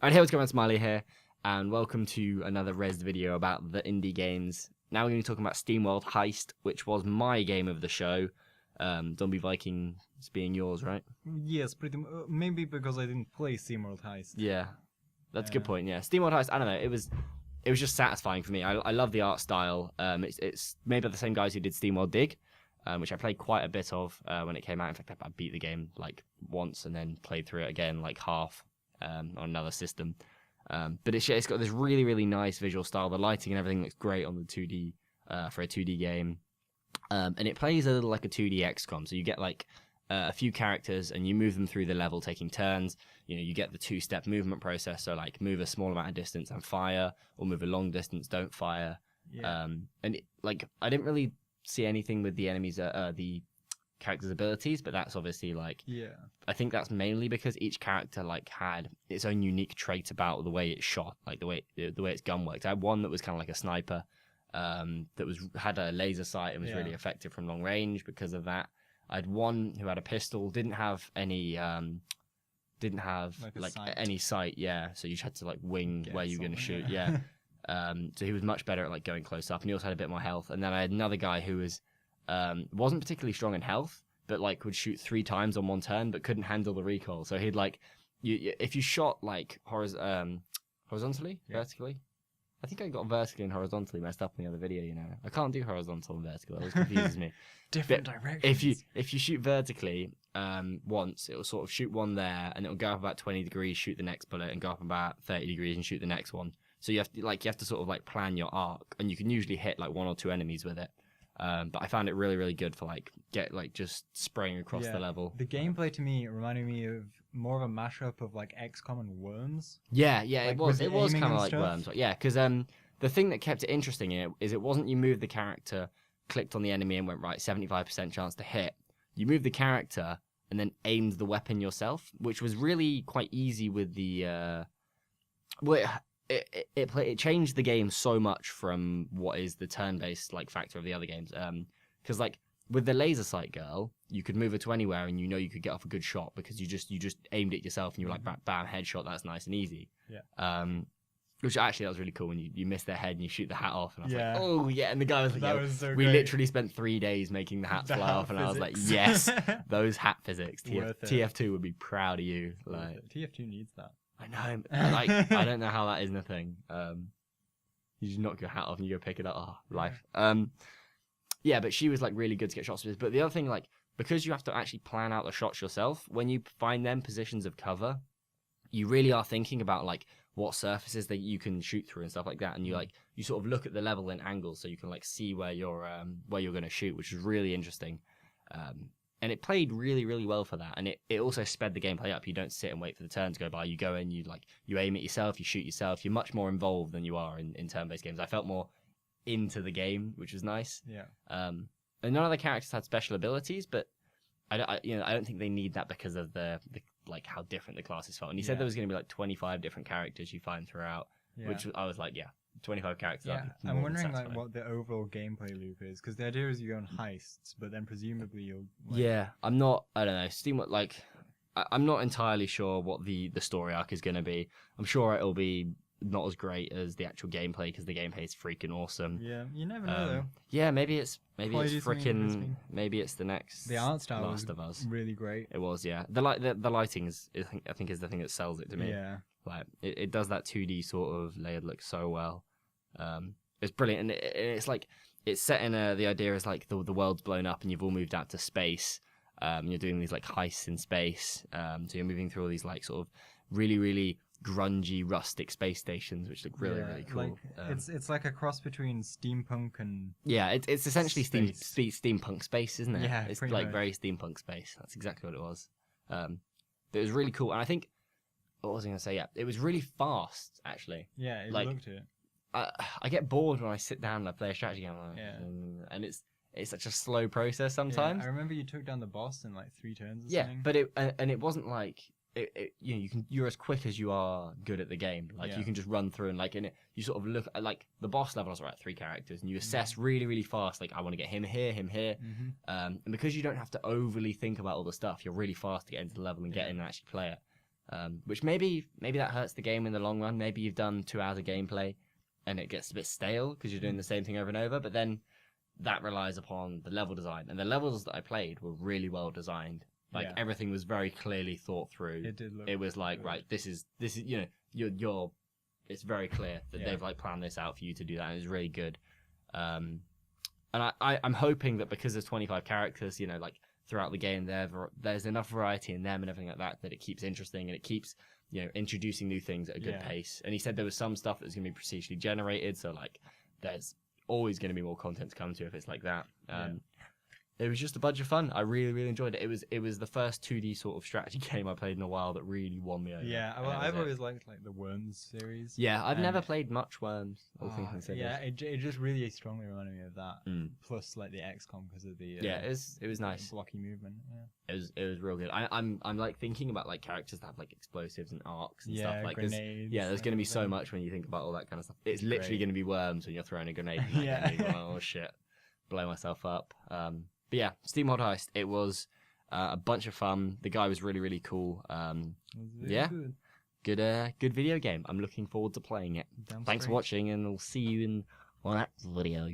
Alright, hey, what's going on? Smiley here, and welcome to another Rezzed video about the indie games. Now we're going to be talking about SteamWorld Heist, which was my game of the show. Zombie Vikings being yours, right? Yes, maybe because I didn't play SteamWorld Heist. Yeah, that's a good point. Yeah, SteamWorld Heist. I don't know. It was just satisfying for me. I love the art style. It's made by the same guys who did SteamWorld Dig, which I played quite a bit of when it came out. In fact, I beat the game like once and then played through it again like half. On another system, but it's got this really nice visual style. The lighting and everything looks great on the 2D for a 2D game, and it plays a little like a 2D XCOM. So you get like a few characters and you move them through the level, taking turns. You know, you get the 2-step movement process. So like move a small amount of distance and fire, or move a long distance, don't fire. Yeah. I didn't really see anything with the enemies, the characters' abilities, but that's obviously like, I think that's mainly because each character like had its own unique trait about the way it shot, like the way its gun worked. I had one that was kind of like a sniper, that had a laser sight and was really effective from long range because of that. I had one who had a pistol, didn't have any sight, so you just had to like wing where you were going to shoot, so he was much better at like going close up, and he also had a bit more health. And then I had another guy who was wasn't particularly strong in health, but like would shoot 3 times on one turn, but couldn't handle the recoil. So he'd like, if you shot like horizontally, vertically. I think I got vertically and horizontally messed up in the other video. You know, I can't do horizontal and vertical. It always confuses me. Different directions. If you shoot vertically, once it will sort of shoot one there, and it will go up about 20 degrees, shoot the next bullet, and go up about 30 degrees and shoot the next one. So you have to sort of like plan your arc, and you can usually hit like 1 or 2 enemies with it. But I found it really good for just spraying across the level. The gameplay to me reminded me of more of a mashup of like XCOM and Worms. Yeah, it was kind of like Worms. Yeah, because the thing that kept it interesting is it wasn't you moved the character, clicked on the enemy and went right 75% chance to hit. You moved the character and then aimed the weapon yourself, which was really quite easy with the It changed the game so much from what is the turn-based like factor of the other games. Because like with the laser sight girl, you could move her to anywhere, and you could get off a good shot because you just aimed it yourself, and you were like bam headshot. That's nice and easy. Yeah. Which actually that was really cool when you miss their head and you shoot the hat off, and I was like, oh yeah. And the guy was like, we literally spent 3 days making the hats fly off, and I was like, yes, those hat physics. TF2 would be proud of you. Like TF2 needs that. I know. Like, I don't know how that isn't a thing. You just knock your hat off and you go pick it up. Oh, life. Yeah, but she was like really good to get shots with. But the other thing, like, because you have to actually plan out the shots yourself, when you find them positions of cover, you really are thinking about like what surfaces that you can shoot through and stuff like that. And you sort of look at the level in angles so you can like see where you're going to shoot, which is really interesting. And it played really well for that, and it also sped the gameplay up. You don't sit and wait for the turn to go by. You go in, you aim it yourself, you shoot yourself. You're much more involved than you are in turn-based games. I felt more into the game, which was nice. Yeah. And none of the characters had special abilities, but I don't think they need that because of the like how different the classes felt. And he said there was going to be like 25 different characters you find throughout, which I was like, 25 characters. Yeah, I'm wondering like what the overall gameplay loop is, because the idea is you go on heists, but then presumably you'll. I don't know. SteamWorld I'm not entirely sure what the story arc is going to be. I'm sure it'll be not as great as the actual gameplay, because the gameplay is freaking awesome. Yeah, you never know though. Yeah, maybe it's freaking, maybe it's the next. The art style Last of Us. Really great. It was, yeah. The lighting I think is the thing that sells it to me. Yeah. Like it does that 2D sort of layered look so well. It's brilliant, and it's like it's set in the idea is like the world's blown up and you've all moved out to space. You're doing these like heists in space. So you're moving through all these like sort of really grungy, rustic space stations, which look really cool. Like, it's like a cross between steampunk and it's essentially steampunk space, isn't it? Yeah, it's like much. Very steampunk space. That's exactly what it was. It was really cool, and I think what was I going to say? Yeah, it was really fast actually. Yeah, it looked it. I get bored when I sit down and I play a strategy game, and it's such a slow process sometimes. Yeah, I remember you took down the boss in like 3 turns. Or something. But it wasn't like you're as quick as you are good at the game. Like you can just run through and you sort of look at like the boss levels are at 3 characters, and you assess really fast. Like I want to get him here. And because you don't have to overly think about all the stuff, you're really fast to get into the level and get in and actually play it. which maybe that hurts the game in the long run. Maybe you've done 2 hours of gameplay and it gets a bit stale because you're doing the same thing over and over. But then that relies upon the level design, and the levels that I played were really well designed. Like everything was very clearly thought through. It did look. It was like, good. right, this is you're. It's very clear that they've like planned this out for you to do that, and it's really good. And I'm hoping that because there's 25 characters, like throughout the game, there's enough variety in them and everything like that it keeps interesting and it keeps introducing new things at a good pace. And he said there was some stuff that's going to be procedurally generated, so like there's always going to be more content to come to if it's like that. It was just a bunch of fun. I really, really enjoyed it. It was the first 2D sort of strategy game I played in a while that really won me over. Yeah, well, I've always liked like the Worms series. Yeah, I've never played much Worms. Yeah, it just really strongly reminded me of that. Plus like the XCOM because of the it was nice. Blocky movement. Yeah. It was real good. I'm like thinking about like characters that have like explosives and arcs and stuff like grenades. There's going to be so much when you think about all that kind of stuff. It's literally going to be Worms when you're throwing a grenade. Oh shit, blow myself up. But yeah, SteamWorld Heist. It was a bunch of fun. The guy was really, really cool. Good video game. I'm looking forward to playing it. Thanks for watching, and I'll see you in the next video.